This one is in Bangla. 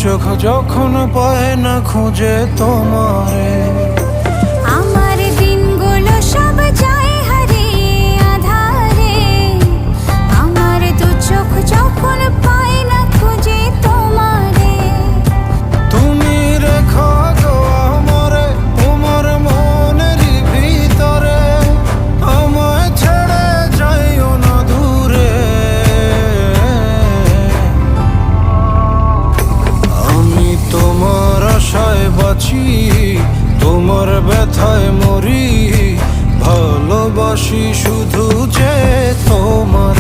চোখ যখন পায় না খুঁজে তোমারে, আমার দিনগুলো সব যায় হারিয়ে আধারে। আমার দু চোখ যখন পায় না খুঁজে তোমারে। তুমি রেখো গো আমারে তোমার মনেরই ভিতরে, আমায় ছেড়ে যাইও না দূরে। আমি তোমার আশায় বাঁচি, তোমার ব্যথায় মরি, ভালোবাসি শুধু যে তোমার।